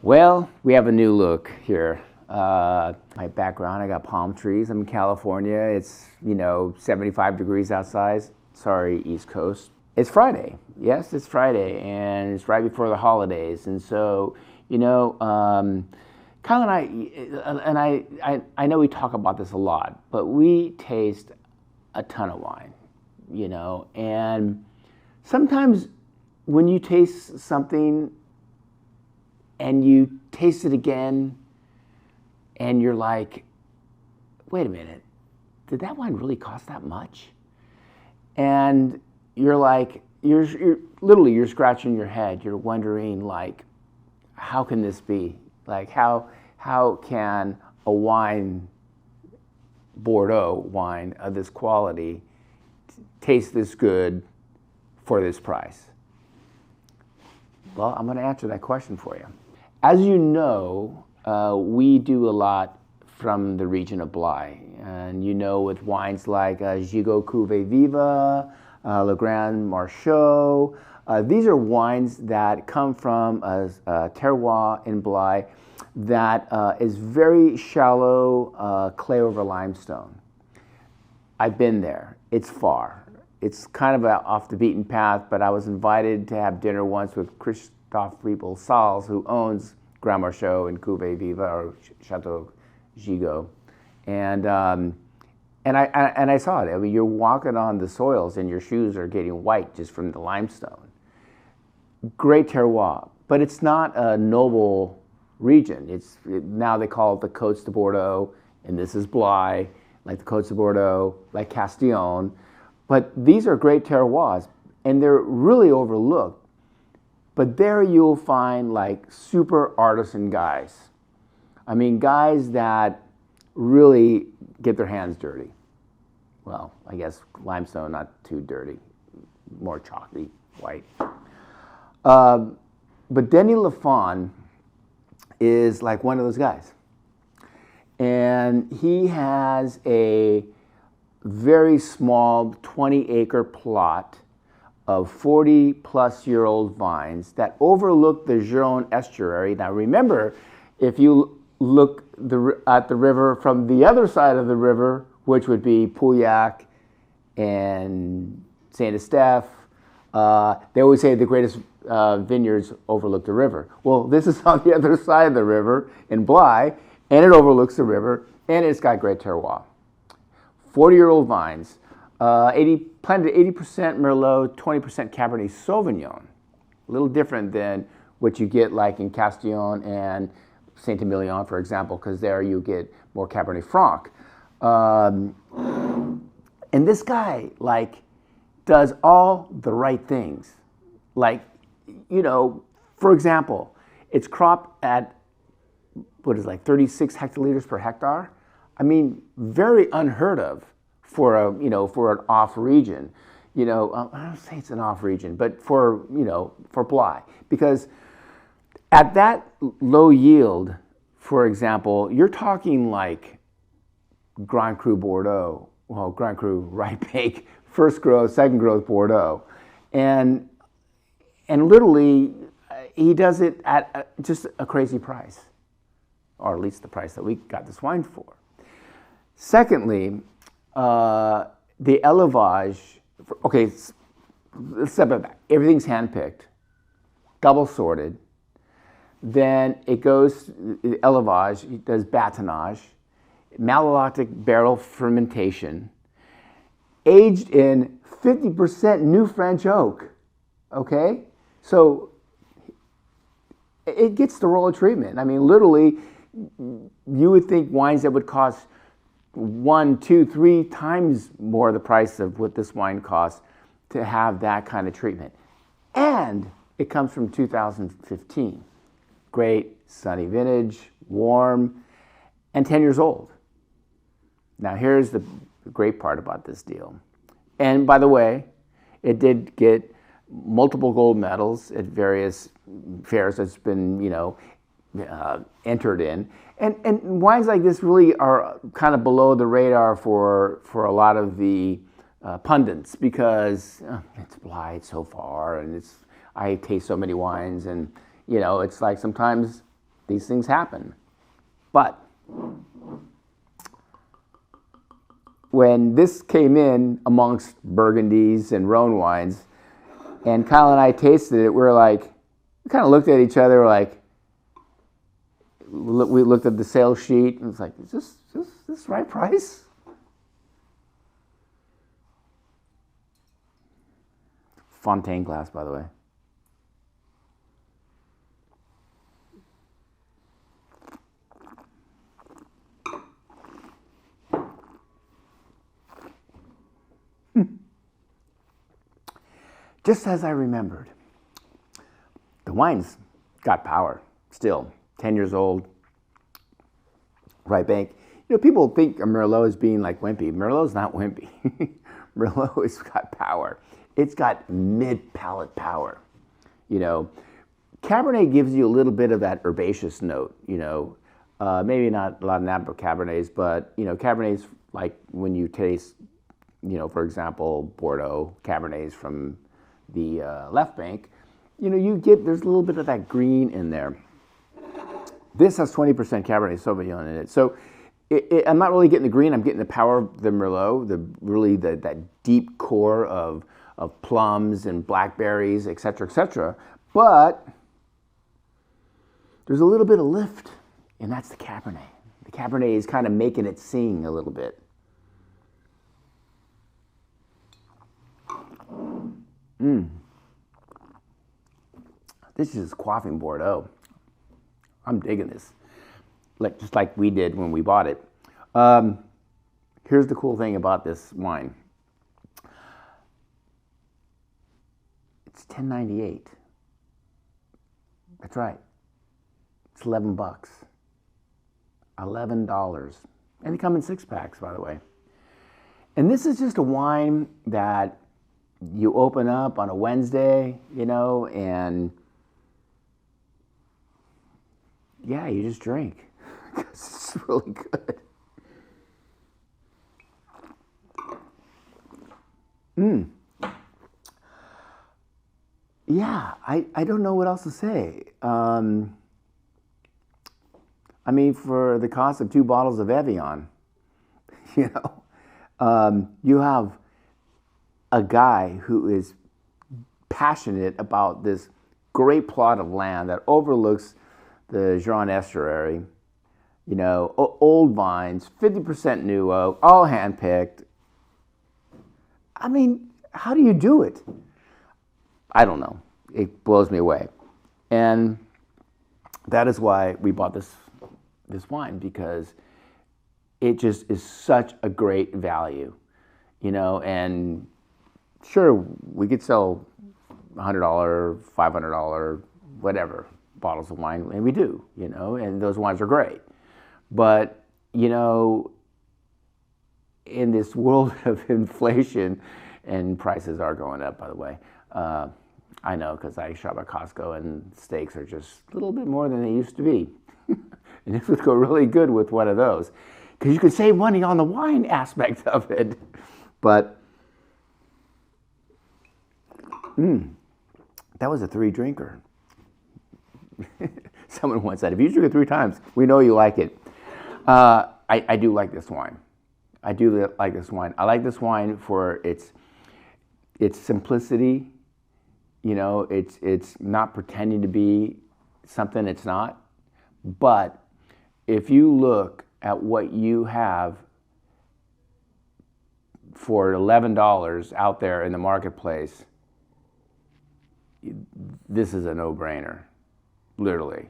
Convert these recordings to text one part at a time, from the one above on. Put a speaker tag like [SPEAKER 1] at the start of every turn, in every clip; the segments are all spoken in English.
[SPEAKER 1] Well, we have a new look here. My background, I got palm trees. I'm in California. It's, 75 degrees outside. Sorry, East Coast. It's Friday. Yes, it's Friday, and it's right before the holidays. And so, Kyle and I know we talk about this a lot, but we taste a ton of wine, and sometimes when you taste something and you taste it again and you're like, wait a minute, did that wine really cost that much? And you're like, you're literally, you're scratching your head. You're wondering, like, how can this be? Like, how can a wine, Bordeaux wine of this quality, taste this good for this price? Well, I'm going to answer that question for you. As you know, we do a lot from the region of Blaye. And with wines like Gigot Cuvée Viva, Le Grand Marchot, these are wines that come from a terroir in Blaye that is very shallow clay over limestone. I've been there. It's far. It's kind of off the beaten path, but I was invited to have dinner once with Christophe Riebel-Sals, who owns Grand Marchot and Cuvée Viva, or Chateau Gigot. And I saw it. I mean, you're walking on the soils and your shoes are getting white just from the limestone. Great terroir, but it's not a noble region. Now they call it the Côtes de Bordeaux, and this is Blaye, like the Côtes de Bordeaux, like Castillon. But these are great terroirs, and they're really overlooked. But there you'll find like super artisan guys. I mean, guys that really get their hands dirty. Well, I guess limestone, not too dirty, more chalky, white. But Denis Lafon is like one of those guys. And he has a very small 20-acre plot of 40-plus-year-old vines that overlook the Gironde estuary. Now remember, if you look at the river from the other side of the river, which would be Pauillac and Saint-Estèphe, they always say the greatest vineyards overlook the river. Well, this is on the other side of the river in Blaye, and it overlooks the river, and it's got great terroir. 40-year-old vines, planted 80% Merlot, 20% Cabernet Sauvignon. A little different than what you get like in Castillon and Saint-Emilion, for example, because there you get more Cabernet Franc. And this guy, does all the right things. For example, it's cropped at, 36 hectoliters per hectare? I mean, very unheard of for an off region. I don't say it's an off region, but for Blaye, because at that low yield, for example, you're talking like Grand Cru Bordeaux, Grand Cru Rye Bake, first growth, second growth Bordeaux, and literally he does it at just a crazy price, or at least the price that we got this wine for. Secondly, the élevage. Okay, let's step back. Everything's handpicked, double sorted. Then it goes the élevage. It does batonnage, malolactic barrel fermentation, aged in 50% new French oak. Okay, so it gets the roll of treatment. I mean, literally, you would think wines that would cost 1, 2, 3 times more the price of what this wine costs to have that kind of treatment. And it comes from 2015. Great, sunny vintage, warm, and 10 years old. Now here's the great part about this deal. And by the way, it did get multiple gold medals at various fairs it's been, entered in. And wines like this really are kind of below the radar for a lot of the pundits, because it's Blaye, it's so far, and I taste so many wines, and it's like sometimes These things happen. But when this came in amongst Burgundies and Rhone wines, and Kyle and I tasted it, we kind of looked at each other like, we looked at the sales sheet and it's like, is this the right price? Fontaine glass, by the way. Just as I remembered, the wine's got power still. 10 years old, right bank. People think of Merlot as being like wimpy. Merlot's not wimpy. Merlot has got power. It's got mid-palate power. Cabernet gives you a little bit of that herbaceous note. Maybe not a lot of Napa Cabernets, but Cabernets, like when you taste, for example, Bordeaux Cabernets from the left bank, there's a little bit of that green in there. This has 20% Cabernet Sauvignon in it. So I'm not really getting the green, I'm getting the power of the Merlot, that deep core of plums and blackberries, et cetera, but there's a little bit of lift, and that's the Cabernet. The Cabernet is kind of making it sing a little bit. This is quaffing Bordeaux. I'm digging this, just like we did when we bought it. Here's the cool thing about this wine. It's $10.98. That's right. It's $11. $11. And they come in 6-packs, by the way. And this is just a wine that you open up on a Wednesday, and yeah, you just drink. It's really good. Yeah, I don't know what else to say. For the cost of 2 bottles of Evian, you have a guy who is passionate about this great plot of land that overlooks the Gironde estuary, old vines, 50% new oak, all handpicked. How do you do it? I don't know. It blows me away. And that is why we bought this wine, because it just is such a great value, and sure, we could sell $100, $500, whatever bottles of wine, and we do, and those wines are great. But, in this world of inflation, and prices are going up, by the way, I know because I shop at Costco and steaks are just a little bit more than they used to be. And this would go really good with one of those, because you could save money on the wine aspect of it. But that was a 3-drinker. Someone once said, if you drink it 3 times, we know you like it. I do like this wine. I do like this wine. I like this wine for its simplicity. It's not pretending to be something it's not. But if you look at what you have for $11 out there in the marketplace, this is a no-brainer, literally.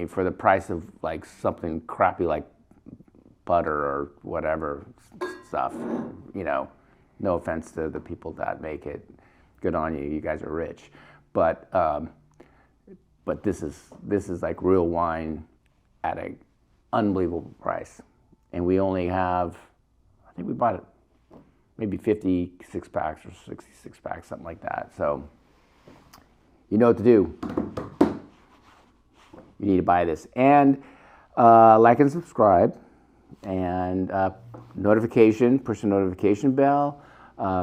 [SPEAKER 1] For the price of like something crappy like butter or whatever stuff, no offense to the people that make it. Good on you, you guys are rich. But this is like real wine at an unbelievable price. And we only have, I think we bought it maybe 56 packs or 66 packs, something like that. So you know what to do. You need to buy this. And like and subscribe. And push the notification bell.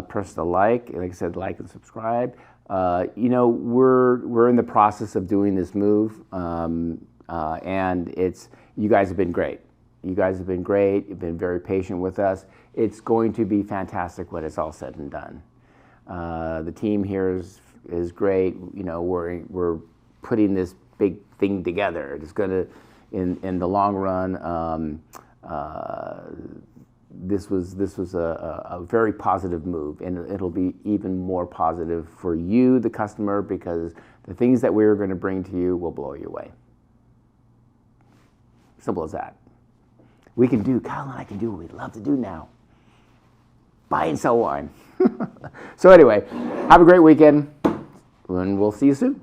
[SPEAKER 1] Press the like I said, like and subscribe. We're in the process of doing this move. And you guys have been great. You guys have been great. You've been very patient with us. It's going to be fantastic when it's all said and done. The team here is great. You know, we're putting this big thing together. It's going to, in the long run, this was a very positive move, and it'll be even more positive for you, the customer, because the things that we're going to bring to you will blow you away. Simple as that. Kyle and I can do what we love to do now. Buy and sell wine. So anyway, have a great weekend, and we'll see you soon.